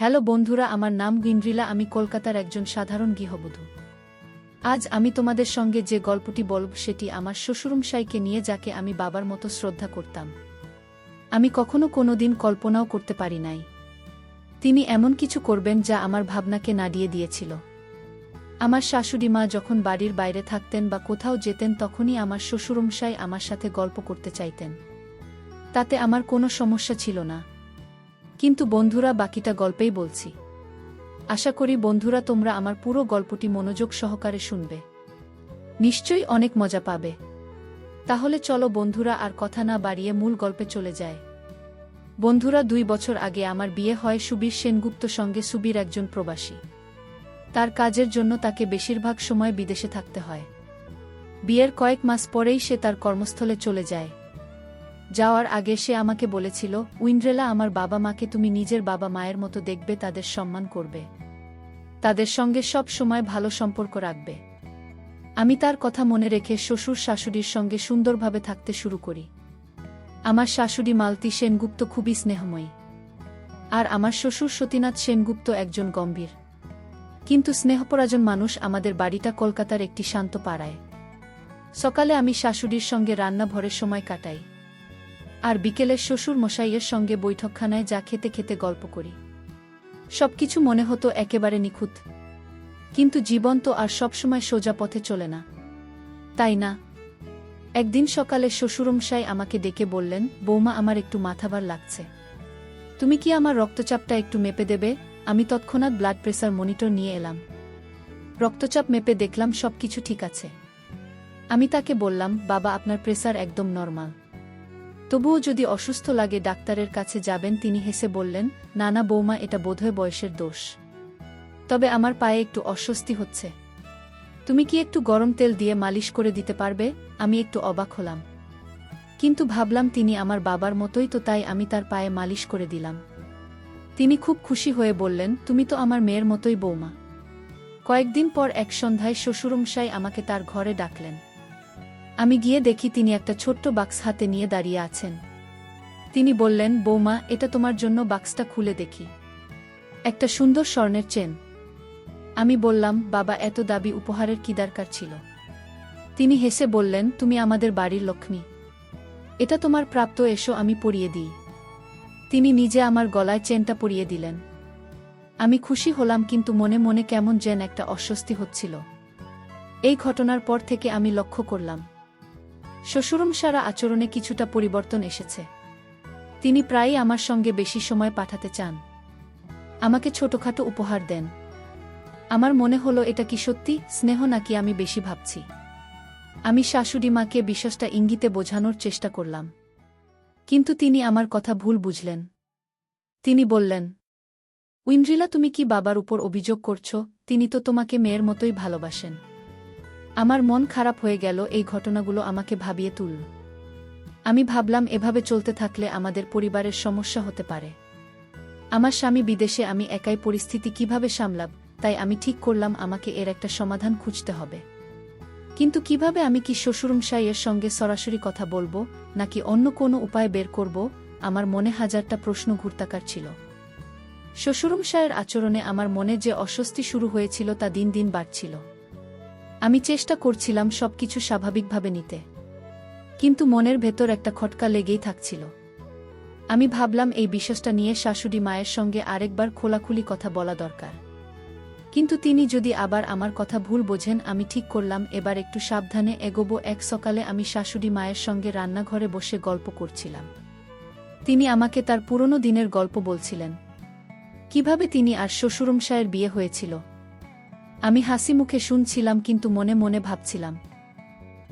Hello বন্ধুরা, আমার নাম ইন্দ্রিলা। আমি কলকাতার একজন সাধারণ গৃহবধূ। আজ আমি তোমাদের সঙ্গে যে গল্পটি বলব সেটি আমার শ্বশুরমশাইকে নিয়ে, যাকে আমি বাবার মতো শ্রদ্ধা করতাম। আমি কখনো কোনোদিন কল্পনাও করতে পারি নাই তিনি এমন কিছু করবেন যা আমার ভাবনাকে নাড়িয়ে দিয়েছিল। আমার শাশুড়ি মা যখন বাড়ির বাইরে থাকতেন বা কোথাও যেতেন, তখনই আমার শ্বশুরমশাই আমার সাথে গল্প করতে চাইতেন। তাতে আমার কোনো সমস্যা ছিল না। কিন্তু বন্ধুরা, বাকিটা গল্পেই বলছি। আশা করি বন্ধুরা তোমরা আমার পুরো গল্পটি মনোযোগ সহকারে শুনবে। নিশ্চয়ই অনেক মজা পাবে। তাহলে চলো বন্ধুরা, আর কথা না বাড়িয়ে মূল গল্পে চলে যায়। বন্ধুরা, 2 বছর আগে আমার বিয়ে হয় সুবীর সেনগুপ্ত সঙ্গে। সুবীর একজন প্রবাসী। তার কাজের জন্য তাকে বেশিরভাগ সময় বিদেশে থাকতে হয়। বিয়ের কয়েক মাস পরেই সে তার কর্মস্থলে চলে যায়। যাওয়ার আগে সে আমাকে বলেছিল, উইন্দ্রেলা, আমার বাবা মাকে তুমি নিজের বাবা মায়ের মতো দেখবে, তাদের সম্মান করবে, তাদের সঙ্গে সব সময় ভালো সম্পর্ক রাখবে। আমি তার কথা মনে রেখে শ্বশুর শাশুড়ির সঙ্গে সুন্দরভাবে থাকতে শুরু করি। আমার শাশুড়ি মালতী সেনগুপ্ত খুবই স্নেহময়ী, আর আমার শ্বশুর সতীনাথ সেনগুপ্ত একজন গম্ভীর কিন্তু স্নেহপরাজন মানুষ। আমাদের বাড়িটা কলকাতার একটি শান্ত পাড়ায়। সকালে আমি শাশুড়ির সঙ্গে রান্নাঘরে সময় কাটাই, আর বিকেলে শ্বশুর মশাইয়ের সঙ্গে বৈঠকখানায় যা খেতে খেতে গল্প করি। সবকিছু মনে হতো একেবারে নিখুঁত। কিন্তু জীবন তো আর সবসময় সোজা পথে চলে না, তাই না? একদিন সকালে শ্বশুরমশাই আমাকে ডেকে বললেন, বৌমা, আমার একটু মাথাভার লাগছে, তুমি কি আমার রক্তচাপটা একটু মেপে দেবে? আমি তৎক্ষণাৎ ব্লাড প্রেসার মনিটর নিয়ে এলাম। রক্তচাপ মেপে দেখলাম সবকিছু ঠিক আছে। আমি তাকে বললাম, বাবা, আপনার প্রেসার একদম নরমাল, তবুও যদি অসুস্থ লাগে ডাক্তারের কাছে যাবেন। তিনি হেসে বললেন, না না বৌমা, এটা বোধহয় বয়সের দোষ, তবে আমার পায়ে একটু অস্বস্তি হচ্ছে, তুমি কি একটু গরম তেল দিয়ে মালিশ করে দিতে পারবে? আমি একটু অবাক হলাম, কিন্তু ভাবলাম তিনি আমার বাবার মতোই তো, তাই আমি তার পায়ে মালিশ করে দিলাম। তিনি খুব খুশি হয়ে বললেন, তুমি তো আমার মেয়ের মতোই বৌমা। কয়েকদিন পর এক সন্ধ্যায় শ্বশুরমশাই আমাকে তার ঘরে ডাকলেন। আমি গিয়ে দেখি তিনি একটা ছোট্ট বাক্স হাতে নিয়ে দাঁড়িয়ে আছেন। তিনি বললেন, বৌমা, এটা তোমার জন্য। বাক্সটা খুলে দেখি একটা সুন্দর স্বর্ণের চেন। আমি বললাম, বাবা, এত দাবি উপহারের কি দরকার ছিল? তিনি হেসে বললেন, তুমি আমাদের বাড়ির লক্ষ্মী, এটা তোমার প্রাপ্য, এসো আমি পরিয়ে দিই। তিনি নিজে আমার গলায় চেনটা পরিয়ে দিলেন। আমি খুশি হলাম, কিন্তু মনে মনে কেমন যেন একটা অস্বস্তি হচ্ছিল। এই ঘটনার পর থেকে আমি লক্ষ্য করলাম শ্বশুরমশাইয়ের আচরণে কিছুটা পরিবর্তন এসেছে। তিনি প্রায়ই আমার সঙ্গে বেশি সময় পাঠাতে চান, আমাকে ছোটখাটো উপহার দেন। আমার মনে হলো, এটা কি সত্যি স্নেহ, নাকি আমি বেশি ভাবছি? আমি শাশুড়ি মাকে বিষয়টা ইঙ্গিতে বোঝানোর চেষ্টা করলাম, কিন্তু তিনি আমার কথা ভুল বুঝলেন। তিনি বললেন, উইন্দ্রিলা, তুমি কি বাবার উপর অভিযোগ করছো? তিনি তো তোমাকে মেয়ের মতোই ভালোবাসেন। আমার মন খারাপ হয়ে গেল। এই ঘটনাগুলো আমাকে ভাবিয়ে তুলল। আমি ভাবলাম, এভাবে চলতে থাকলে আমাদের পরিবারের সমস্যা হতে পারে। আমার স্বামী বিদেশে, আমি একাই পরিস্থিতি কিভাবে সামলাব? তাই আমি ঠিক করলাম, আমাকে এর একটা সমাধান খুঁজতে হবে। কিন্তু কিভাবে? আমি কি শ্বশুরমশাইয়ের সঙ্গে সরাসরি কথা বলবো, নাকি অন্য কোনো উপায় বের করব? আমার মনে হাজারটা প্রশ্ন ঘুরপাক ছিল। শ্বশুরমশাইয়ের আচরণে আমার মনে যে অস্বস্তি শুরু হয়েছিল তা দিন দিন বাড়ছিল। আমি চেষ্টা করছিলাম সবকিছু স্বাভাবিকভাবে নিতে, কিন্তু মনের ভেতর একটা খটকা লেগেই থাকছিল। আমি ভাবলাম, এই বিষয়টা নিয়ে শাশুড়ি মায়ের সঙ্গে আরেকবার খোলাখুলি কথা বলা দরকার। কিন্তু তিনি যদি আবার আমার কথা ভুল বোঝেন। আমি ঠিক করলাম, এবার একটু সাবধানে এগোবো। এক সকালে আমি শাশুড়ি মায়ের সঙ্গে রান্নাঘরে বসে গল্প করছিলাম। তিনি আমাকে তার পুরনো দিনের গল্প বলছিলেন, কিভাবে তিনি আর শ্বশুরমশাইয়ের বিয়ে হয়েছিল। আমি হাসি মুখে শুনছিলাম, কিন্তু মনে মনে ভাবছিলাম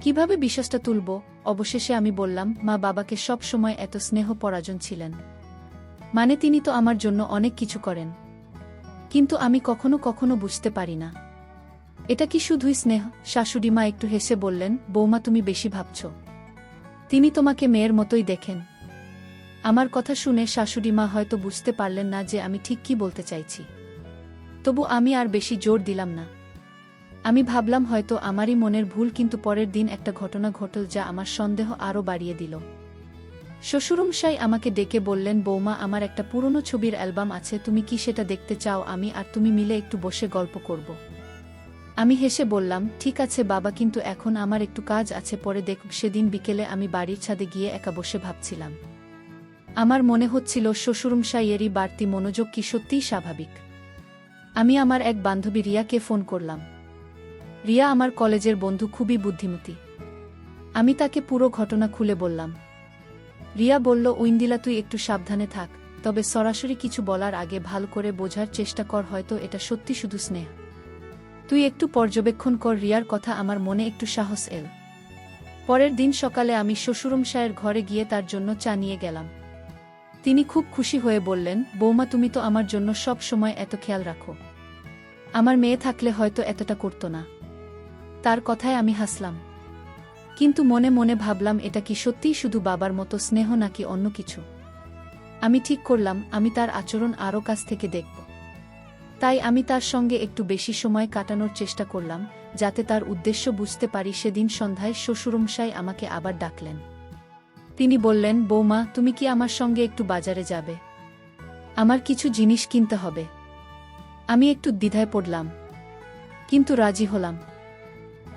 কিভাবে বিশ্বাসটা তুলব। অবশেষে আমি বললাম, মা, বাবাকে সব সময় এত স্নেহ পরাজন ছিলেন, মানে তিনি তো আমার জন্য অনেক কিছু করেন, কিন্তু আমি কখনো কখনো বুঝতে পারি না এটা কি শুধুই স্নেহ। শাশুড়ি মা একটু হেসে বললেন, বৌমা, তুমি বেশি ভাবছ, তিনি তোমাকে মেয়ের মতোই দেখেন। আমার কথা শুনে শাশুড়ি মা হয়তো বুঝতে পারলেন না যে আমি ঠিক কি বলতে চাইছি, তবু আমি আর বেশি জোর দিলাম না। আমি ভাবলাম হয়তো আমারই মনের ভুল, কিন্তু পরের দিন একটা ঘটনা ঘটল যা আমার সন্দেহ আরও বাড়িয়ে দিল। শ্বশুরমশাই আমাকে ডেকে বললেন, বৌমা, আমার একটা পুরনো ছবির অ্যালবাম আছে, তুমি কি সেটা দেখতে চাও? আমি আর তুমি মিলে একটু বসে গল্প করব। আমি হেসে বললাম, ঠিক আছে বাবা, কিন্তু এখন আমার একটু কাজ আছে, পরে দেখব। সেদিন বিকেলে আমি বাড়ির ছাদে গিয়ে একা বসে ভাবছিলাম। আমার মনে হচ্ছিল শ্বশুরমশাইয়েরই বাড়তি মনোযোগ কি সত্যিই স্বাভাবিক। আমি আমার এক বান্ধবী রিয়াকে ফোন করলাম। রিয়া আমার কলেজের বন্ধু, খুবই বুদ্ধিমতী। আমি তাকে পুরো ঘটনা খুলে বললাম। রিয়া বলল, ঐন্দিলা, তুই একটু সাবধানে থাক, তবে সরাসরি কিছু বলার আগে ভালো করে বোঝার চেষ্টা কর, হয়তো এটা সত্যি শুধু স্নেহ। তুই একটু পর্যবেক্ষণ কর। রিয়ার কথা আমার মনে একটু সাহস এল। পরের দিন সকালে আমি শ্বশুরমশায়ের ঘরে গিয়ে তার জন্য চা নিয়ে গেলাম। তিনি খুব খুশি হয়ে বললেন, বৌমা, তুমি তো আমার জন্য সব সময় এত খেয়াল রাখো। আমার মেয়ে থাকলে হয়তো এতটা করত না। তার কথায় আমি হাসলাম, কিন্তু মনে মনে ভাবলাম, এটা কি সত্যিই শুধু বাবার মতো স্নেহ নাকি অন্য কিছু? আমি ঠিক করলাম, আমি তার আচরণ আরও কাছ থেকে দেখব। তাই আমি তার সঙ্গে একটু বেশি সময় কাটানোর চেষ্টা করলাম, যাতে তার উদ্দেশ্য বুঝতে পারি। সেদিন সন্ধ্যায় শ্বশুরমশাই আমাকে আবার ডাকলেন। তিনি বললেন, বৌমা, তুমি কি আমার সঙ্গে একটু বাজারে যাবে? আমার কিছু জিনিস কিনতে হবে। আমি একটু দ্বিধায় পড়লাম, কিন্তু রাজি হলাম।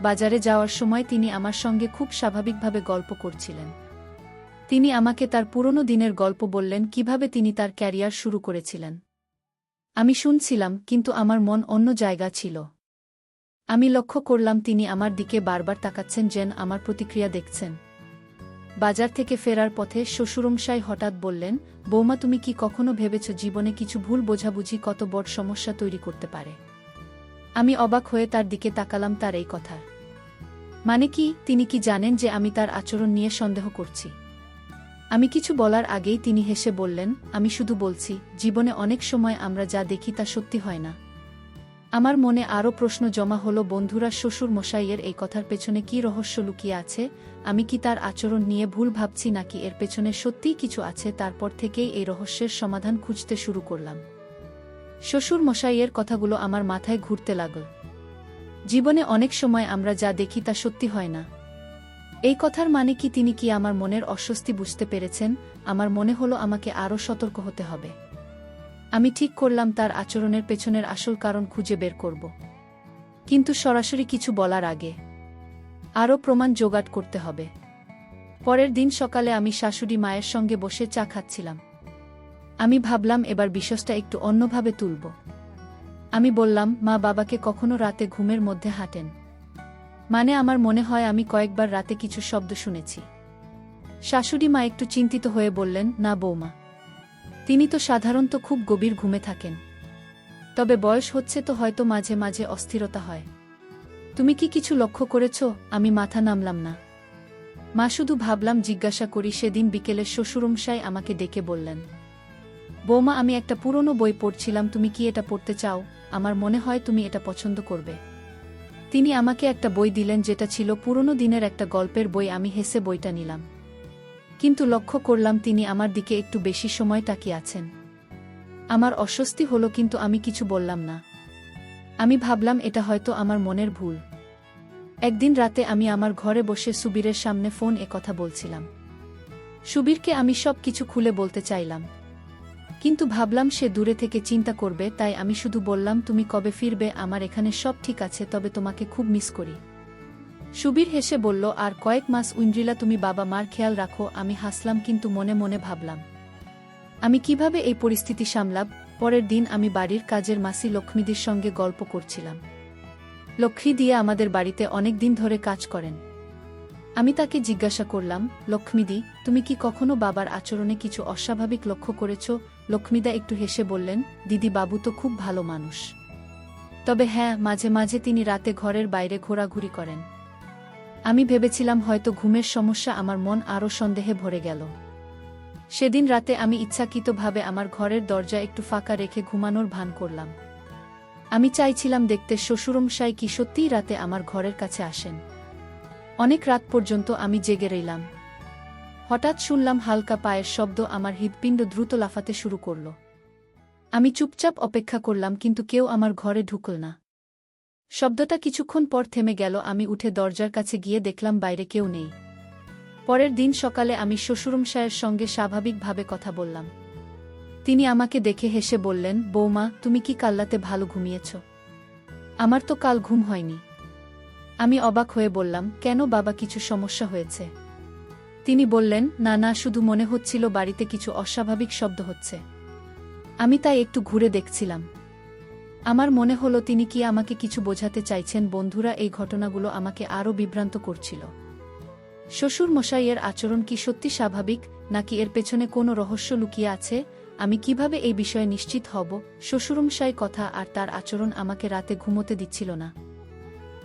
বাজারে যাওয়ার সময় তিনি আমার সঙ্গে খুব স্বাভাবিকভাবে গল্প করছিলেন। তিনি আমাকে তার পুরনো দিনের গল্প বললেন, কিভাবে তিনি তার ক্যারিয়ার শুরু করেছিলেন। আমি শুনছিলাম, কিন্তু আমার মন অন্য জায়গা ছিল। আমি লক্ষ্য করলাম তিনি আমার দিকে বারবার তাকাচ্ছেন, যেন আমার প্রতিক্রিয়া দেখছেন। বাজার থেকে ফেরার পথে শ্বশুরমশাই হঠাৎ বললেন, বৌমা, তুমি কি কখনো ভেবেছ জীবনে কিছু ভুল বোঝাবুঝি কত বড় সমস্যা তৈরি করতে পারে? আমি অবাক হয়ে তার দিকে তাকালাম। তার এই কথার মানে কি? তিনি কি জানেন যে আমি তার আচরণ নিয়ে সন্দেহ করছি? আমি কিছু বলার আগেই তিনি হেসে বললেন, আমি শুধু বলছি, জীবনে অনেক সময় আমরা যা দেখি তা সত্যি হয় না। আমার মনে আরও প্রশ্ন জমা হলো, বন্ধুরা, শ্বশুর মশাইয়ের এই কথার পেছনে কি রহস্য লুকিয়ে আছে? আমি কি তার আচরণ নিয়ে ভুল ভাবছি, নাকি এর পেছনে সত্যিই কিছু আছে? তারপর থেকেই এই রহস্যের সমাধান খুঁজতে শুরু করলাম। শ্বশুর মশাইয়ের কথাগুলো আমার মাথায় ঘুরতে লাগল। জীবনে অনেক সময় আমরা যা দেখি তা সত্যি হয় না। এই কথার মানে কি? তিনি কি আমার মনের অস্বস্তি বুঝতে পেরেছেন? আমার মনে হলো আমাকে আরও সতর্ক হতে হবে। আমি ঠিক করলাম তার আচরণের পেছনের আসল কারণ খুঁজে বের করব। কিন্তু সরাসরি কিছু বলার আগে আরও প্রমাণ জোগাড় করতে হবে। পরের দিন সকালে আমি শাশুড়ি মায়ের সঙ্গে বসে চা খাচ্ছিলাম। আমি ভাবলাম এবার বিষয়টা একটু অন্যভাবে তুলব। আমি বললাম, মা, বাবাকে কখনো রাতে ঘুমের মধ্যে হাঁটেন? মানে আমার মনে হয় আমি কয়েকবার রাতে কিছু শব্দ শুনেছি। শাশুড়ি মা একটু চিন্তিত হয়ে বললেন, না বৌমা, তিনি তো সাধারণত খুব গভীর ঘুমে থাকেন। তবে বয়স হচ্ছে তো, হয়তো মাঝে মাঝে অস্থিরতা হয়। তুমি কি কিছু লক্ষ্য করেছ? আমি মাথা নামলাম না। মা, শুধু ভাবলাম জিজ্ঞাসা করি। সেদিন বিকেলে শ্বশুরমশাই আমাকে ডেকে বললেন, বৌমা, আমি একটা পুরনো বই পড়ছিলাম, তুমি কি এটা পড়তে চাও? আমার মনে হয় তুমি এটা পছন্দ করবে। তিনি আমাকে একটা বই দিলেন, যেটা ছিল পুরনো দিনের একটা গল্পের বই। আমি হেসে বইটা নিলাম, কিন্তু লক্ষ্য করলাম তিনি আমার দিকে একটু বেশি সময় তাকিয়ে আছেন। আমার অস্বস্তি হলো, কিন্তু আমি কিছু বললাম না। আমি ভাবলাম এটা হয়তো আমার মনের ভুল। একদিন রাতে আমি আমার ঘরে বসে সুবীরের সামনে ফোন কথা বলছিলাম। সুবীরকে আমি সব কিছু খুলে বলতে চাইলাম, কিন্তু ভাবলাম সে দূরে থেকে চিন্তা করবে, তাই আমি শুধু বললাম, তুমি কবে ফিরবে? আমার এখানে সব ঠিক আছে, তবে তোমাকে খুব মিস করি। সুবীর হেসে বলল, আর কয়েক মাস ঐন্দ্রিলা, তুমি বাবা মার খেয়াল রাখো। আমি হাসলাম, কিন্তু মনে মনে ভাবলাম, আমি কিভাবে এই পরিস্থিতি সামলাব। পরের দিন আমি বাড়ির কাজের মাসি লক্ষ্মীদির সঙ্গে গল্প করছিলাম। লক্ষ্মী দিয়ে আমাদের বাড়িতে অনেক দিন ধরে কাজ করেন। আমি তাকে জিজ্ঞাসা করলাম, লক্ষ্মীদি, তুমি কি কখনো বাবার আচরণে কিছু অস্বাভাবিক লক্ষ্য করেছ? লক্ষ্মীদা একটু হেসে বললেন, দিদি, বাবু তো খুব ভালো মানুষ। তবে হ্যাঁ, মাঝে মাঝে তিনি রাতে ঘরের বাইরে ঘোরাঘুরি করেন। আমি ভেবেছিলাম হয়তো ঘুমের সমস্যা। আমার মন আরও সন্দেহে ভরে গেল। সেদিন রাতে আমি ইচ্ছাকৃতভাবে আমার ঘরের দরজা একটু ফাঁকা রেখে ঘুমানোর ভান করলাম। আমি চাইছিলাম দেখতে শ্বশুরমশাই কি সত্যিই রাতে আমার ঘরের কাছে আসেন। অনেক রাত পর্যন্ত আমি জেগে রইলাম। হঠাৎ শুনলাম হালকা পায়ের শব্দ। আমার হৃৎপিণ্ড দ্রুত লাফাতে শুরু করল। আমি চুপচাপ অপেক্ষা করলাম, কিন্তু কেউ আমার ঘরে ঢুকল না। শব্দটা কিছুক্ষণ পর থেমে গেল। আমি উঠে দরজার কাছে গিয়ে দেখলাম বাইরে কেউ নেই। পরের দিন সকালে আমি শ্বশুরমশায়ের সঙ্গে স্বাভাবিকভাবে কথা বললাম। তিনি আমাকে দেখে হেসে বললেন, বৌমা, তুমি কি কাল রাতে ভালো ঘুমিয়েছ? আমার তো কাল ঘুম হয়নি। আমি অবাক হয়ে বললাম, কেন বাবা, কিছু সমস্যা হয়েছে? তিনি বললেন, না না, শুধু মনে হচ্ছিল বাড়িতে কিছু অস্বাভাবিক শব্দ হচ্ছে। আমি তাই একটু ঘুরে দেখছিলাম। আমার মনে হলো তিনি কি আমাকে কিছু বোঝাতে চাইছেন। বন্ধুরা, এই ঘটনাগুলো আমাকে আরও বিভ্রান্ত করছিল। শ্বশুর মশাইয়ের আচরণ কি সত্যি স্বাভাবিক, নাকি এর পেছনে কোনো রহস্য লুকিয়ে আছে? আমি কিভাবে এই বিষয়ে নিশ্চিত হব? শ্বশুরমশাই কথা আর তার আচরণ আমাকে রাতে ঘুমোতে দিচ্ছিল না।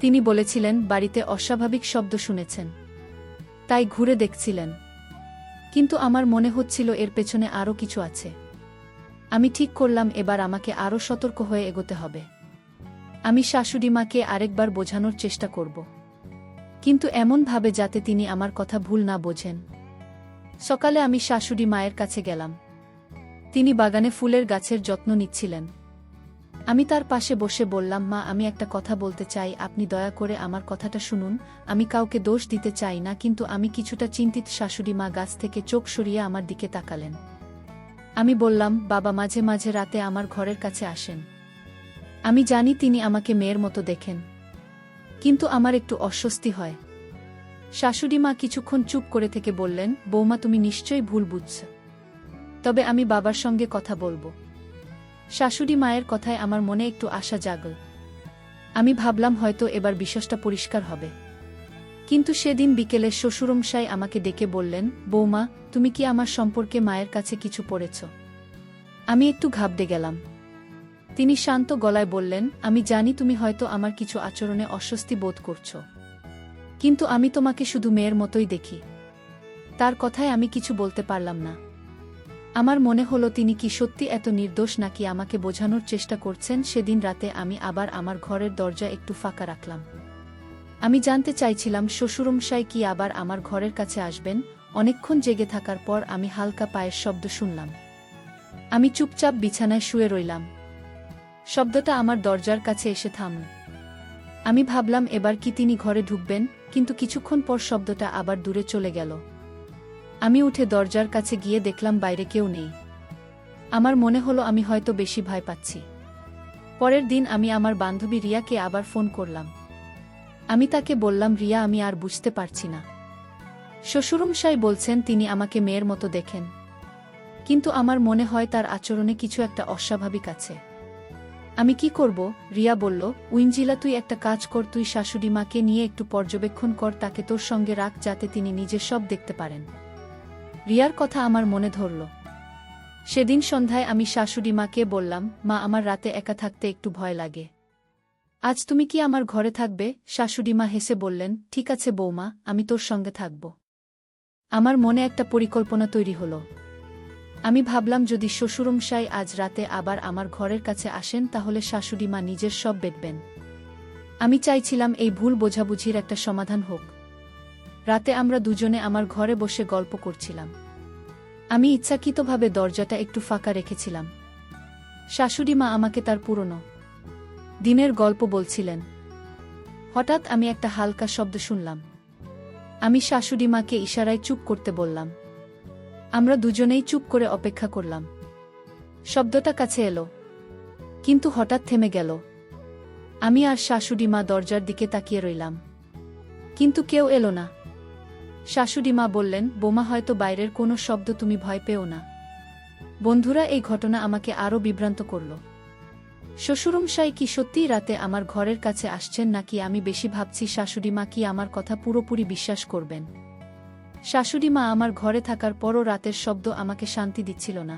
তিনি বলেছিলেন বাড়িতে অস্বাভাবিক শব্দ শুনেছেন, তাই ঘুরে দেখছিলেন। কিন্তু আমার মনে হচ্ছিল এর পেছনে আরও কিছু আছে। আমি ঠিক করলাম এবার আমাকে আরও সতর্ক হয়ে এগোতে হবে। আমি শাশুড়িমাকে আরেকবার বোঝানোর চেষ্টা করব, কিন্তু এমনভাবে যাতে তিনি আমার কথা ভুল না বোঝেন। সকালে আমি শাশুড়ি মায়ের কাছে গেলাম। তিনি বাগানে ফুলের গাছের যত্ন নিচ্ছিলেন। আমি তার পাশে বসে বললাম, মা, আমি একটা কথা বলতে চাই, আপনি দয়া করে আমার কথাটা শুনুন। আমি কাউকে দোষ দিতে চাই না, কিন্তু আমি কিছুটা চিন্তিত। শাশুড়ি মা গাছ থেকে চোখ সরিয়ে আমার দিকে তাকালেন। আমি বললাম, বাবা মাঝে মাঝে রাতে আমার ঘরের কাছে আসেন। আমি জানি তিনি আমাকে মেয়ের মতো দেখেন, কিন্তু আমার একটু অস্বস্তি হয়। শাশুড়ি মা কিছুক্ষণ চুপ করে থেকে বললেন, বৌমা, তুমি নিশ্চয়ই ভুল বুঝছ, তবে আমি বাবার সঙ্গে কথা বলবো। শাশুড়ি মায়ের কথায় আমার মনে একটু আশা জাগল। আমি ভাবলাম হয়তো এবার বিষয়টা পরিষ্কার হবে। কিন্তু সেদিন বিকেলে শ্বশুরমশাই আমাকে ডেকে বললেন, বৌমা, তুমি কি আমার সম্পর্কে মায়ের কাছে কিছু পড়েছ? আমি একটু ঘাবড়ে গেলাম। তিনি শান্ত গলায় বললেন, আমি জানি তুমি হয়তো আমার কিছু আচরণে অস্বস্তি বোধ করছো, কিন্তু আমি তোমাকে শুধু মেয়ের মতোই দেখি। তার কথায় আমি কিছু বলতে পারলাম না। আমার মনে হলো তিনি কি সত্যি এত নির্দোষ, নাকি আমাকে বোঝানোর চেষ্টা করছেন। সেদিন রাতে আমি আবার আমার ঘরের দরজা একটু ফাঁকা রাখলাম। আমি জানতে চাইছিলাম শ্বশুরমশাই কি আবার আমার ঘরের কাছে আসবেন। অনেকক্ষণ জেগে থাকার পর আমি হালকা পায়ের শব্দ শুনলাম। আমি চুপচাপ বিছানায় শুয়ে রইলাম। শব্দটা আমার দরজার কাছে এসে থামল। আমি ভাবলাম এবার কি তিনি ঘরে ঢুকবেন, কিন্তু কিছুক্ষণ পর শব্দটা আবার দূরে চলে গেল। আমি উঠে দরজার কাছে গিয়ে দেখলাম বাইরে কেউ নেই। আমার মনে হলো আমি হয়তো বেশি ভয় পাচ্ছি। পরের দিন আমি আমার বান্ধবী রিয়াকে আবার ফোন করলাম। আমি তাকে বললাম, রিয়া, আমি আর বুঝতে পারছি না। শ্বশুরমশাই বলছেন তিনি আমাকে মেয়ের মতো দেখেন, কিন্তু আমার মনে হয় তার আচরণে কিছু একটা অস্বাভাবিক আছে। আমি কি করব? রিয়া বলল, উইঞ্জিলা, তুই একটা কাজ কর, তুই শাশুড়ি মাকে নিয়ে একটু পর্যবেক্ষণ কর, তাকে তোর সঙ্গে রাখ, যাতে তিনি নিজে সব দেখতে পারেন। রিয়ার কথা আমার মনে ধরল। সেদিন সন্ধ্যায় আমি শাশুড়ি মাকে বললাম, মা, আমার রাতে একা থাকতে একটু ভয় লাগে। আজ তুমি কি আমার ঘরে থাকবে? শাশুড়ি মা হেসে বললেন, ঠিক আছে বৌমা, আমি তোর সঙ্গে থাকব। আমার মনে একটা পরিকল্পনা তৈরি হলো। আমি ভাবলাম যদি শ্বশুরমশাই আজ রাতে আবার আমার ঘরের কাছে আসেন, তাহলে শাশুড়ি মা নিজের সব দেখবেন। আমি চাইছিলাম এই ভুল বোঝাবুঝির একটা সমাধান হোক। রাতে আমরা দুজনে আমার ঘরে বসে গল্প করছিলাম। আমি ইচ্ছাকৃতভাবে দরজাটা একটু ফাঁকা রেখেছিলাম। শাশুড়ি মা আমাকে তার পুরনো দিনের গল্প বলছিলেন। হঠাৎ আমি একটা হালকা শব্দ শুনলাম। আমি শাশুড়ি মাকে ইশারায় চুপ করতে বললাম। আমরা দুজনেই চুপ করে অপেক্ষা করলাম। শব্দটা কাছে এলো, কিন্তু হঠাৎ থেমে গেল। আমি আর শাশুড়ি মা দরজার দিকে তাকিয়ে রইলাম, কিন্তু কেউ এলো না। শাশুড়ি মা বললেন, বোমা, হয়তো বাইরের কোনো শব্দ, তুমি ভয় পেও না। বন্ধুরা, এই ঘটনা আমাকে আরও বিভ্রান্ত করল। শ্বশুরমশাই কি সত্যিই রাতে আমার ঘরের কাছে আসছেন, নাকি আমি বেশি ভাবছি? শাশুড়ি মা কি আমার কথা পুরোপুরি বিশ্বাস করবেন? শাশুড়ি মা আমার ঘরে থাকার পরও রাতের শব্দ আমাকে শান্তি দিচ্ছিল না।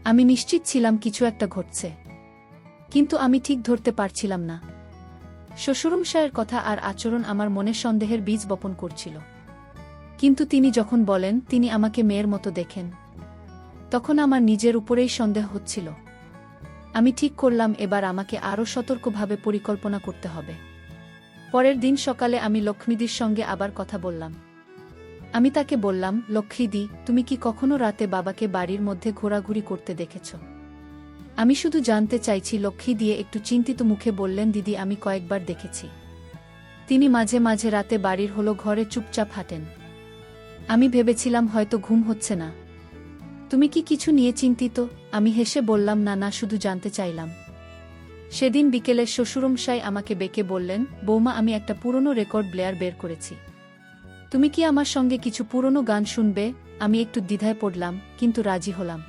আমি নিশ্চিত ছিলাম কিছু একটা ঘটছে, কিন্তু আমি ঠিক ধরতে পারছিলাম না। শ্বশুরমশায়ের কথা আর আচরণ আমার মনে সন্দেহের বীজ বপন করছিল। কিন্তু তিনি যখন বলেন তিনি আমাকে মেয়ের মতো দেখেন, তখন আমার নিজের উপরেই সন্দেহ হচ্ছিল। আমি ঠিক করলাম এবার আমাকে আরও সতর্কভাবে পরিকল্পনা করতে হবে। পরের দিন সকালে আমি লক্ষ্মীদির সঙ্গে আবার কথা বললাম। আমি তাকে বললাম, লক্ষ্মীদি, তুমি কি কখনো রাতে বাবাকে বাড়ির মধ্যে ঘোরাঘুরি করতে দেখেছ? আমি শুধু জানতে চাইছি। লক্ষ্মী দিয়ে একটু চিন্তিত মুখে বললেন, দিদি, আমি কয়েকবার দেখেছি। তিনি মাঝে মাঝে রাতে বাড়ির হলো ঘরে চুপচাপ হাঁটেন। আমি ভেবেছিলাম হয়তো ঘুম হচ্ছে না। তুমি কি কিছু নিয়ে চিন্তিত? আমি হেসে বললাম, না না, শুধু জানতে চাইলাম। সেদিন বিকেলে শ্বশুরমশাই আমাকে ডেকে বললেন, বৌমা, আমি একটা পুরনো রেকর্ড প্লেয়ার বের করেছি। তুমি কি আমার সঙ্গে কিছু পুরনো গান শুনবে? আমি একটু দ্বিধায় পড়লাম, কিন্তু রাজি হলাম।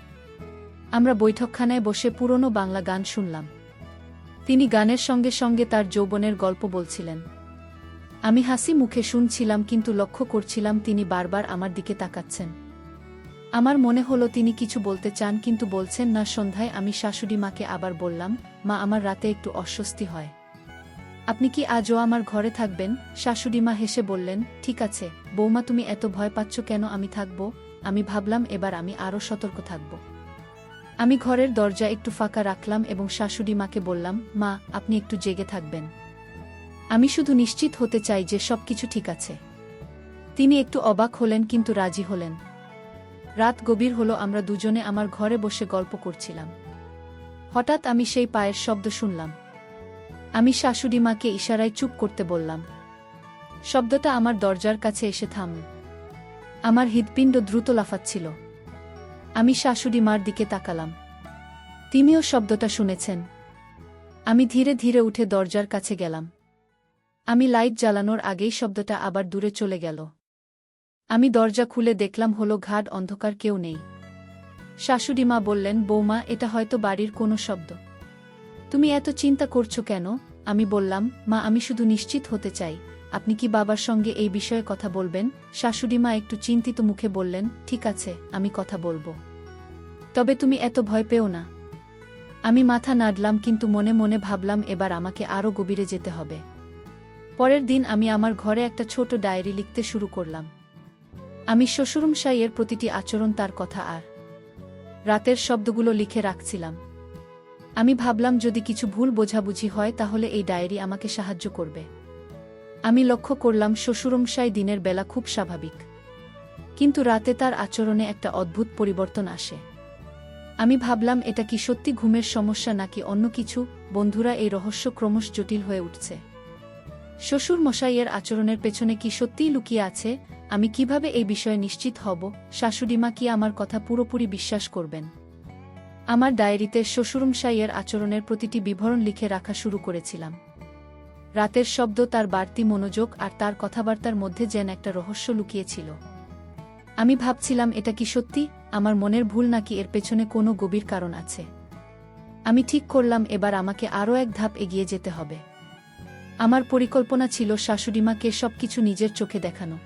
আমরা বৈঠকখানায় বসে পুরনো বাংলা গান শুনলাম। তিনি গানের সঙ্গে সঙ্গে তার যৌবনের গল্প বলছিলেন। আমি হাসি মুখে শুনছিলাম, কিন্তু লক্ষ্য করছিলাম তিনি বারবার আমার দিকে তাকাচ্ছেন। আমার মনে হলো তিনি কিছু বলতে চান, কিন্তু বলছেন না। সন্ধ্যায় আমি শাশুড়ি মাকে আবার বললাম, মা, আমার রাতে একটু অস্বস্তি হয়। আপনি কি আজও আমার ঘরে থাকবেন? শাশুড়ি মা হেসে বললেন, ঠিক আছে বৌমা, তুমি এত ভয় পাচ্ছ কেন? আমি থাকব। আমি ভাবলাম এবার আমি আরও সতর্ক থাকব। আমি ঘরের দরজা একটু ফাঁকা রাখলাম এবং শাশুড়ি মাকে বললাম, মা, আপনি একটু জেগে থাকবেন। আমি শুধু নিশ্চিত হতে চাই যে সবকিছু ঠিক আছে। তিনি একটু অবাক হলেন, কিন্তু রাজি হলেন। রাত গভীর হলো, আমরা দুজনে আমার ঘরে বসে গল্প করছিলাম। হঠাৎ আমি সেই পায়ের শব্দ শুনলাম। আমি শাশুড়ি মাকে ইশারায় চুপ করতে বললাম। শব্দটা আমার দরজার কাছে এসে থামল। আমার হৃৎপিণ্ড দ্রুত লাফাচ্ছিল। আমি শাশুড়ি মার দিকে তাকালাম। তিনিও শব্দটা শুনেছেন। আমি ধীরে ধীরে উঠে দরজার কাছে গেলাম। আমি লাইট জ্বালানোর আগেই শব্দটা আবার দূরে চলে গেল। আমি দরজা খুলে দেখলাম হলো ঘাট অন্ধকার, কেউ নেই। শাশুড়ি মা বললেন, বৌমা, এটা হয়তো বাড়ির কোনো শব্দ। তুমি এত চিন্তা করছো কেন? আমি বললাম, মা, আমি শুধু নিশ্চিত হতে চাই। আপনি কি বাবার সঙ্গে এই বিষয়ে কথা বলবেন? শাশুড়ি মা একটু চিন্তিত মুখে বললেন, ঠিক আছে, আমি কথা বলবো। তবে তুমি এত ভয় পেও না। আমি মাথা নাড়লাম, কিন্তু মনে মনে ভাবলাম এবার আমাকে আরও গভীরে যেতে হবে। পরের দিন আমি আমার ঘরে একটা ছোট ডায়েরি লিখতে শুরু করলাম। আমি শ্বশুরমশাইয়ের প্রতিটি আচরণ, তার কথা আর রাতের শব্দগুলো লিখে রাখছিলাম। আমি ভাবলাম যদি কিছু ভুল বোঝাবুঝি হয় তাহলে এই ডায়েরি আমাকে সাহায্য করবে। আমি লক্ষ্য করলাম শ্বশুরমশাই দিনের বেলা খুব স্বাভাবিক, কিন্তু রাতে তার আচরণে একটা অদ্ভুত পরিবর্তন আসে। আমি ভাবলাম এটা কি সত্যি ঘুমের সমস্যা নাকি অন্য কিছু? বন্ধুরা, এই রহস্য ক্রমশ জটিল হয়ে উঠছে। শ্বশুর মশাইয়ের আচরণের পেছনে কি সত্যিই লুকিয়ে আছে? আমি কিভাবে এই বিষয়ে নিশ্চিত হব? শাশুড়িমা কি আমার কথা পুরোপুরি বিশ্বাস করবেন? আমার ডায়েরিতে শ্বশুরমশাইয়ের আচরণের প্রতিটি বিবরণ লিখে রাখা শুরু করেছিলাম। রাতের শব্দ, তার বাড়তি মনোযোগ আর তার কথাবার্তার মধ্যে যেন একটা রহস্য লুকিয়েছিল। আমি ভাবছিলাম, এটা কি সত্যি আমার মনের ভুল নাকি এর পেছনে কোনো গভীর কারণ আছে? আমি ঠিক করলাম এবার আমাকে আরও এক ধাপ এগিয়ে যেতে হবে। আমার পরিকল্পনা ছিল শাশুড়িমাকে সবকিছু নিজের চোখে দেখানো।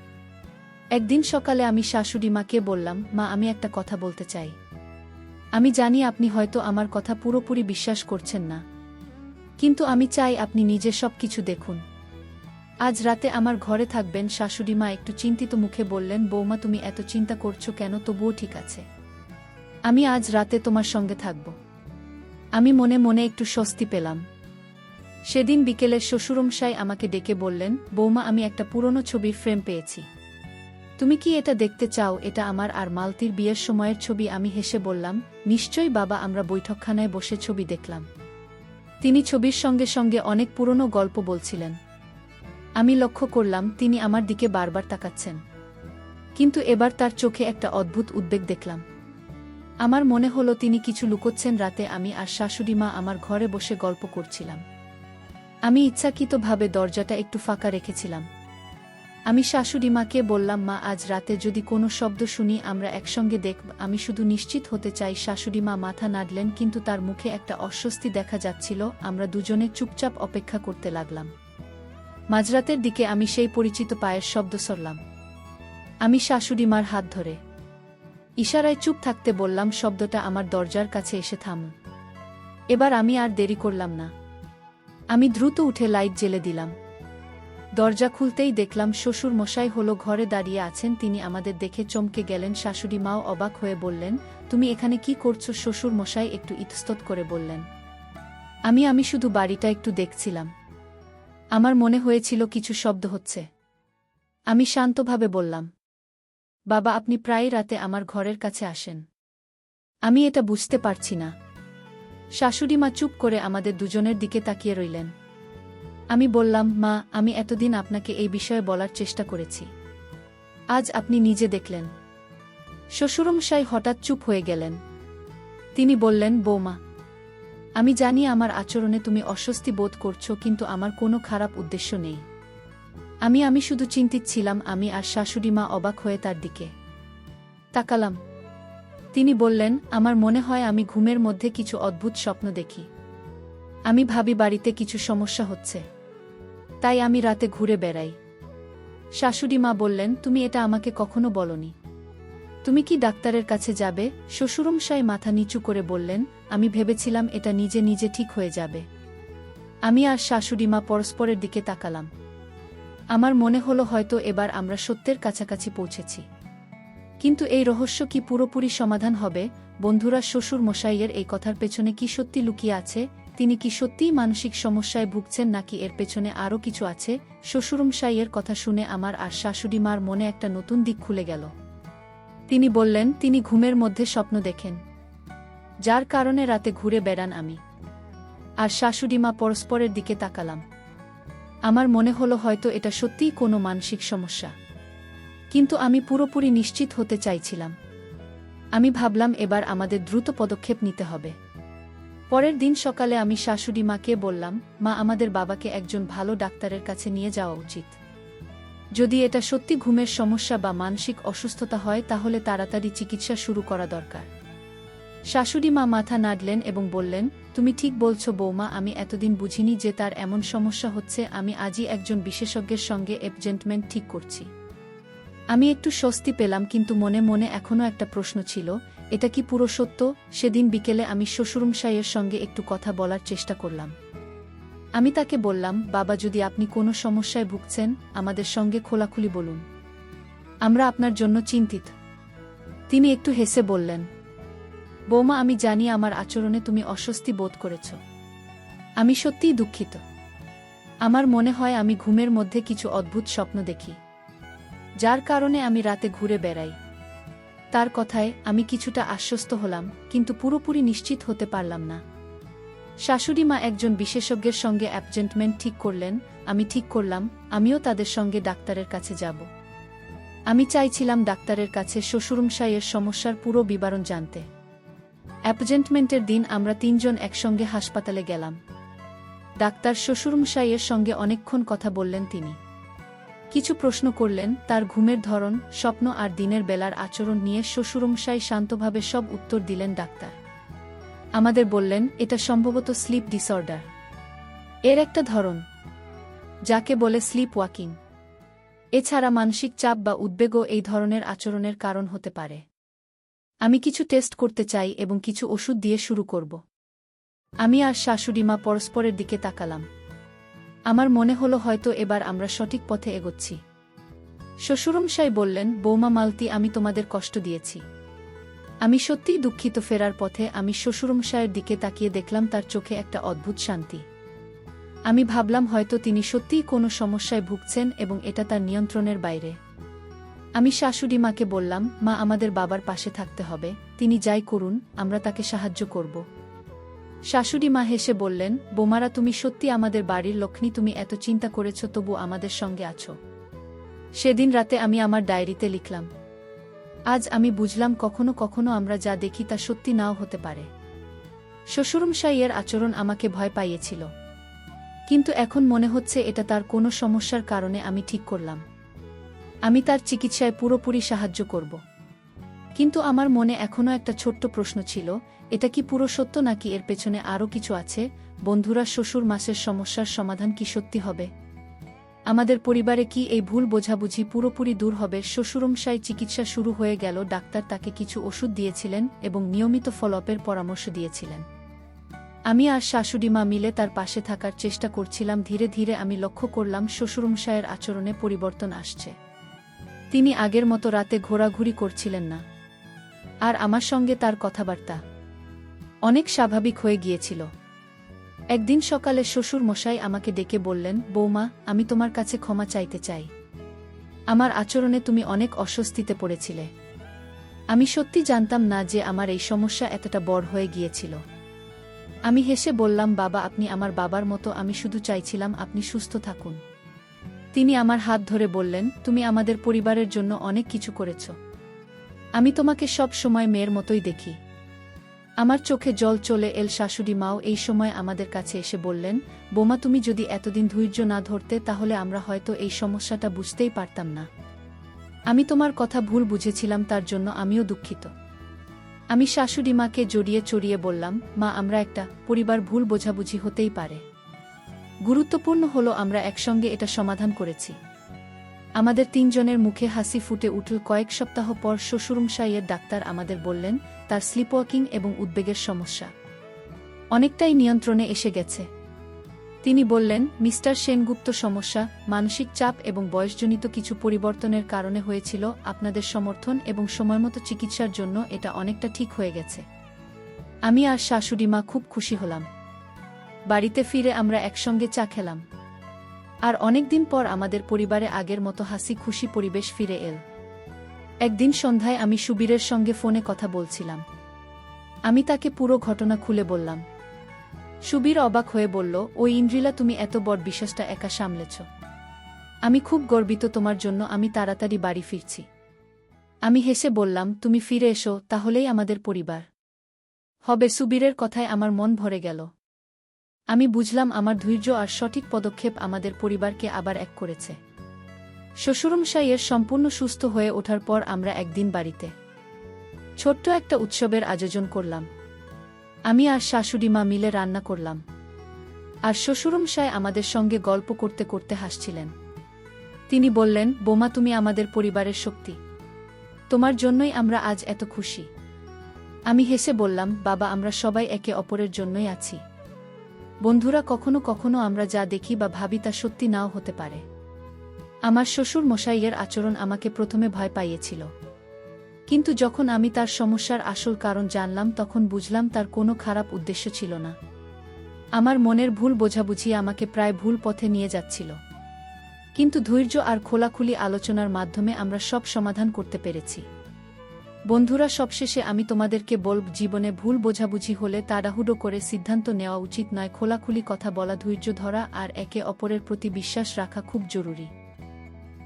একদিন সকালে আমি শাশুড়িমাকে বললাম, মা, আমি একটা কথা বলতে চাই। আমি জানি আপনি হয়তো আমার কথা পুরোপুরি বিশ্বাস করছেন না, কিন্তু আমি চাই আপনি নিজে সবকিছু দেখুন। আজ রাতে আমার ঘরে থাকবেন। শাশুড়িমা একটু চিন্তিত মুখে বললেন, বৌমা, তুমি এত চিন্তা করছো কেন? তবুও ঠিক আছে, আমি আজ রাতে তোমার সঙ্গে থাকব। আমি মনে মনে একটু স্বস্তি পেলাম। সেদিন বিকেলে শ্বশুরমশাই আমাকে ডেকে বললেন, বৌমা, আমি একটা পুরনো ছবির ফ্রেম পেয়েছি। তুমি কি এটা দেখতে চাও? এটা আমার আর মালতীর বিয়ের সময়ের ছবি। আমি হেসে বললাম, নিশ্চয়ই বাবা। আমরা বৈঠকখানায় বসে ছবি দেখলাম। তিনি ছবির সঙ্গে সঙ্গে অনেক পুরনো গল্প বলছিলেন। আমি লক্ষ্য করলাম তিনি আমার দিকে বারবার তাকাচ্ছেন, কিন্তু এবার তার চোখে একটা অদ্ভুত উদ্বেগ দেখলাম। আমার মনে হলো তিনি কিছু লুকোচ্ছেন। রাতে আমি আর শাশুড়িমা আমার ঘরে বসে গল্প করছিলাম। আমি ইচ্ছাকৃতভাবে দরজাটা একটু ফাঁকা রেখেছিলাম। আমি শাশুড়িমাকে বললাম, মা, আজ রাতে যদি কোনো শব্দ শুনি আমরা একসঙ্গে দেখব। আমি শুধু নিশ্চিত হতে চাই। শাশুড়িমা মাথা নাড়লেন, কিন্তু তার মুখে একটা অস্বস্তি দেখা যাচ্ছিল। আমরা দুজনে চুপচাপ অপেক্ষা করতে লাগলাম। মাঝরাতের দিকে আমি সেই পরিচিত পায়ের শব্দ শুনলাম। আমি শাশুড়িমার হাত ধরে ইশারায় চুপ থাকতে বললাম। শব্দটা আমার দরজার কাছে এসে থামল। এবার আমি আর দেরি করলাম না। আমি দ্রুত উঠে লাইট জ্বেলে দিলাম। দরজা খুলতেই দেখলাম শ্বশুর মশাই হলো ঘরে দাঁড়িয়ে আছেন। তিনি আমাদের দেখে চমকে গেলেন। শাশুড়ি মাও অবাক হয়ে বললেন, তুমি এখানে কি করছো? শ্বশুর মশাই একটু ইতস্তত করে বললেন, আমি শুধু বাড়িটা একটু দেখছিলাম। আমার মনে হয়েছিল কিছু শব্দ হচ্ছে। আমি শান্তভাবে বললাম, বাবা, আপনি প্রায় রাতে আমার ঘরের কাছে আসেন। আমি এটা বুঝতে পারছি না। শাশুড়িমা চুপ করে আমাদের দুজনের দিকে তাকিয়ে রইলেন। আমি বললাম, মা, আমি এতদিন আপনাকে এই বিষয়ে বলার চেষ্টা করেছি, আজ আপনি নিজে দেখলেন। শ্বশুরমশাই হঠাৎ চুপ হয়ে গেলেন। তিনি বললেন, বৌমা, আমি জানি আমার আচরণে তুমি অস্বস্তি বোধ করছো, কিন্তু আমার কোনো খারাপ উদ্দেশ্য নেই। আমি শুধু চিন্তিত ছিলাম। আমি আর শাশুড়ি মা অবাক হয়ে তার দিকে তাকালাম। তিনি বললেন, আমার মনে হয় আমি ঘুমের মধ্যে কিছু অদ্ভুত স্বপ্ন দেখি। আমি ভাবি বাড়িতে কিছু সমস্যা হচ্ছে, তাই আমি রাতে ঘুরে বেড়াই। শাশুড়ি মা বললেন, তুমি এটা আমাকে কখনো বলনি। তুমি কি ডাক্তারের কাছে যাবে? শ্বশুরমশাই মাথা নিচু করে বললেন, আমি ভেবেছিলাম এটা নিজে নিজে ঠিক হয়ে যাবে। আমি আর শাশুড়ি মা পরস্পরের দিকে তাকালাম। আমার মনে হলো হয়তো এবার আমরা সত্যের কাছাকাছি পৌঁছেছি। কিন্তু এই রহস্য কি পুরোপুরি সমাধান হবে? বন্ধুরা, শ্বশুর মশাইয়ের এই কথার পেছনে কি সত্যি লুকিয়ে আছে? তিনি কি সত্যিই মানসিক সমস্যায় ভুগছেন, নাকি এর পেছনে আরও কিছু আছে? শ্বশুরমশাইয়ের কথা শুনে আমার আর শাশুড়ি মার মনে একটা নতুন দিক খুলে গেল। তিনি বললেন, তিনি ঘুমের মধ্যে স্বপ্ন দেখেন, যার কারণে রাতে ঘুরে বেড়ান। আমি আর শাশুড়ি মা পরস্পরের দিকে তাকালাম। আমার মনে হলো হয়তো এটা সত্যিই কোনো মানসিক সমস্যা, কিন্তু আমি পুরোপুরি নিশ্চিত হতে চাইছিলাম। আমি ভাবলাম এবার আমাদের দ্রুত পদক্ষেপ নিতে হবে। পরের দিন সকালে আমি শাশুড়ি মাকে বললাম, মা, আমাদের বাবাকে একজন ভালো ডাক্তারের কাছে নিয়ে যাওয়া উচিত। যদি এটা সত্যি ঘুমের সমস্যা বা মানসিক অসুস্থতা হয়, তাহলে তাড়াতাড়ি চিকিৎসা শুরু করা দরকার। শাশুড়ি মা মাথা নাড়লেন এবং বললেন, তুমি ঠিক বলছো বৌমা, আমি এতদিন বুঝিনি যে তার এমন সমস্যা হচ্ছে। আমি আজই একজন বিশেষজ্ঞের সঙ্গে অ্যাপয়েন্টমেন্ট ঠিক করছি। আমি একটু স্বস্তি পেলাম, কিন্তু মনে মনে এখনও একটা প্রশ্ন ছিল, এটা কি পুরো সত্য? সেদিন বিকেলে আমি শ্বশুরমশাইয়ের সঙ্গে একটু কথা বলার চেষ্টা করলাম। আমি তাকে বললাম, বাবা, যদি আপনি কোনো সমস্যায় ভুগছেন, আমাদের সঙ্গে খোলাখুলি বলুন। আমরা আপনার জন্য চিন্তিত। তিনি একটু হেসে বললেন, বৌমা, আমি জানি আমার আচরণে তুমি অস্বস্তি বোধ করেছ। আমি সত্যিই দুঃখিত। আমার মনে হয় আমি ঘুমের মধ্যে কিছু অদ্ভুত স্বপ্ন দেখি, যার কারণে আমি রাতে ঘুরে বেড়াই। তার কথায় আমি কিছুটা আশ্বস্ত হলাম, কিন্তু পুরোপুরি নিশ্চিত হতে পারলাম না। শাশুড়ি মা একজন বিশেষজ্ঞের সঙ্গে অ্যাপয়েন্টমেন্ট ঠিক করলেন। আমি ঠিক করলাম আমিও তাদের সঙ্গে ডাক্তারের কাছে যাব। আমি চাইছিলাম ডাক্তারের কাছে শ্বশুরমশাইয়ের সমস্যার পুরো বিবরণ জানতে। অ্যাপয়েন্টমেন্টের দিন আমরা তিনজন একসঙ্গে হাসপাতালে গেলাম। ডাক্তার শ্বশুরমশাইয়ের সঙ্গে অনেকক্ষণ কথা বললেন। তিনি কিছু প্রশ্ন করলেন, তার ঘুমের ধরন, স্বপ্ন আর দিনের বেলার আচরণ নিয়ে। শ্বশুরমশাই শান্তভাবে সব উত্তর দিলেন। ডাক্তার আমাদের বললেন, এটা সম্ভবত স্লিপ ডিসঅর্ডার এর একটা ধরন, যাকে বলে স্লিপ ওয়াকিং। এছাড়া মানসিক চাপ বা উদ্বেগও এই ধরনের আচরণের কারণ হতে পারে। আমি কিছু টেস্ট করতে চাই এবং কিছু ওষুধ দিয়ে শুরু করব। আমি আর শাশুড়ি মা পরস্পরের দিকে তাকালাম। আমার মনে হলো হয়তো এবার আমরা সঠিক পথে এগোচ্ছি। শ্বশুরমশাই বললেন, বৌমা মালতী, আমি তোমাদের কষ্ট দিয়েছি। আমি সত্যিই দুঃখিত। ফেরার পথে আমি শ্বশুরমশায়ের দিকে তাকিয়ে দেখলাম তার চোখে একটা অদ্ভুত শান্তি। আমি ভাবলাম হয়তো তিনি সত্যিই কোনো সমস্যায় ভুগছেন এবং এটা তার নিয়ন্ত্রণের বাইরে। আমি শাশুড়ি মাকে বললাম, মা, আমাদের বাবার পাশে থাকতে হবে। তিনি যাই করুন, আমরা তাকে সাহায্য করব। শাশুড়ি মা হেসে বললেন, বোমারা, তুমি সত্যি আমাদের বাড়ির লক্ষ্মী। তুমি এত চিন্তা করেছ, তবু আমাদের সঙ্গে আছো। সেদিন রাতে আমি আমার ডায়েরিতে লিখলাম, আজ আমি বুঝলাম কখনো কখনো আমরা যা দেখি তা সত্যি নাও হতে পারে। শ্বশুরমশাইয়ের আচরণ আমাকে ভয় পাইয়েছিল, কিন্তু এখন মনে হচ্ছে এটা তার কোনো সমস্যার কারণে। আমি ঠিক করলাম আমি তার চিকিৎসায় পুরোপুরি সাহায্য করব। কিন্তু আমার মনে এখনও একটা ছোট্ট প্রশ্ন ছিল, এটা কি পুরো সত্য, নাকি এর পেছনে আরও কিছু আছে? বন্ধুরা, শ্বশুর মাসের সমস্যার সমাধান কি সত্যি হবে? আমাদের পরিবারে কি এই ভুল বোঝাবুঝি পুরোপুরি দূর হবে? শ্বশুরমশাই চিকিৎসা শুরু হয়ে গেল। ডাক্তার তাকে কিছু ওষুধ দিয়েছিলেন এবং নিয়মিত ফলোআপের পরামর্শ দিয়েছিলেন। আমি আর শাশুড়ি মা মিলে তার পাশে থাকার চেষ্টা করছিলাম। ধীরে ধীরে আমি লক্ষ্য করলাম শ্বশুরমশায়ের আচরণে পরিবর্তন আসছে। তিনি আগের মতো রাতে ঘোরাঘুরি করছিলেন না, আর আমার সঙ্গে তার কথাবার্তা অনেক স্বাভাবিক হয়ে গিয়েছিল। একদিন সকালে শ্বশুর মশাই আমাকে ডেকে বললেন, বৌমা, আমি তোমার কাছে ক্ষমা চাইতে চাই। আমার আচরণে তুমি অনেক অস্বস্তিতে পড়েছিলে। আমি সত্যি জানতাম না যে আমার এই সমস্যা এতটা বড় হয়ে গিয়েছিল। আমি হেসে বললাম, বাবা, আপনি আমার বাবার মতো। আমি শুধু চাইছিলাম আপনি সুস্থ থাকুন। তিনি আমার হাত ধরে বললেন, তুমি আমাদের পরিবারের জন্য অনেক কিছু করেছ। আমি তোমাকে সব সময় মেয়ের মতোই দেখি। আমার চোখে জল চলে এল। শাশুড়ি মাও এই সময় আমাদের কাছে এসে বললেন, বোমা, তুমি যদি এতদিন ধৈর্য না ধরতে তাহলে আমরা হয়তো এই সমস্যাটা বুঝতেই পারতাম না। আমি তোমার কথা ভুল বুঝেছিলাম, তার জন্য আমিও দুঃখিত। আমি শাশুড়ি মাকে জড়িয়ে চড়িয়ে বললাম, মা, আমরা একটা পরিবার, ভুল বোঝাবুঝি হতেই পারে। গুরুত্বপূর্ণ হলো আমরা একসঙ্গে এটা সমাধান করেছি। আমাদের তিনজনের মুখে হাসি ফুটে উঠল। কয়েক সপ্তাহ পর শ্বশুরমশাইয়ের ডাক্তার আমাদের বললেন, তার স্লিপওয়াকিং এবং উদ্বেগের সমস্যা অনেকটাই নিয়ন্ত্রণে এসে গেছে। তিনি বললেন, মিস্টার সেনগুপ্ত, সমস্যা মানসিক চাপ এবং বয়সজনিত কিছু পরিবর্তনের কারণে হয়েছিল। আপনাদের সমর্থন এবং সময়মতো চিকিৎসার জন্য এটা অনেকটা ঠিক হয়ে গেছে। আমি আর শাশুড়ি মা খুব খুশি হলাম। বাড়িতে ফিরে আমরা একসঙ্গে চা খেলাম। আর অনেকদিন পর আমাদের পরিবারে আগের মতো হাসি খুশি পরিবেশ ফিরে এল। একদিন সন্ধ্যায় আমি সুবীরের সঙ্গে ফোনে কথা বলছিলাম। আমি তাকে পুরো ঘটনা খুলে বললাম। সুবীর অবাক হয়ে বলল, ওই ইন্দ্রিলা, তুমি এত বড় বিশ্বাসটা একা সামলেছ। আমি খুব গর্বিত তোমার জন্য। আমি তাড়াতাড়ি বাড়ি ফিরছি। আমি হেসে বললাম, তুমি ফিরে এসো, তাহলেই আমাদের পরিবার হবে। সুবীরের কথায় আমার মন ভরে গেল। আমি বুঝলাম আমার ধৈর্য আর সঠিক পদক্ষেপ আমাদের পরিবারকে আবার এক করেছে। শ্বশুরমশাইয়ের সম্পূর্ণ সুস্থ হয়ে ওঠার পর আমরা একদিন বাড়িতে ছোট্ট একটা উৎসবের আয়োজন করলাম। আমি আর শাশুড়ি মা মিলে রান্না করলাম, আর শ্বশুরমশাই আমাদের সঙ্গে গল্প করতে করতে হাসছিলেন। তিনি বললেন, বোমা, তুমি আমাদের পরিবারের শক্তি। তোমার জন্যই আমরা আজ এত খুশি। আমি হেসে বললাম, বাবা, আমরা সবাই একে অপরের জন্যই আছি। বন্ধুরা, কখনো কখনো আমরা যা দেখি বা ভাবি তা সত্যি নাও হতে পারে। আমার শ্বশুর মশাইয়ের আচরণ আমাকে প্রথমে ভয় পাইয়েছিল, কিন্তু যখন আমি তার সমস্যার আসল কারণ জানলাম তখন বুঝলাম তার কোনো খারাপ উদ্দেশ্য ছিল না। আমার মনের ভুল বোঝাবুঝি আমাকে প্রায় ভুল পথে নিয়ে যাচ্ছিল, কিন্তু ধৈর্য আর খোলাখুলি আলোচনার মাধ্যমে আমরা সব সমাধান করতে পেরেছি। বন্ধুরা, সবশেষে আমি তোমাদেরকে বলব, জীবনে ভুল বোঝাবুঝি হলে তাড়াহুড়ো করে সিদ্ধান্ত নেওয়া উচিত নয়। খোলাখুলি কথা বলা, ধৈর্য ধরা আর একে অপরের প্রতি বিশ্বাস রাখা খুব জরুরি।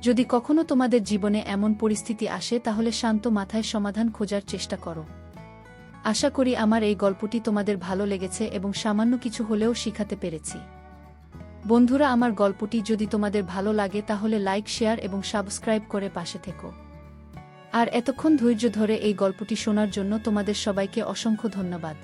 যদি কখনো তোমাদের জীবনে এমন পরিস্থিতি আসে তাহলে শান্ত মাথায় সমাধান খোঁজার চেষ্টা করো। আশা করি আমার এই গল্পটি তোমাদের ভালো লেগেছে এবং সামান্য কিছু হলেও শিখাতে পেরেছি। বন্ধুরা, আমার গল্পটি যদি তোমাদের ভালো লাগে তাহলে লাইক, শেয়ার এবং সাবস্ক্রাইব করে পাশে থেকো। আর এতক্ষণ ধৈর্য ধরে এই গল্পটি শোনার জন্য তোমাদের সবাইকে অসংখ্য ধন্যবাদ।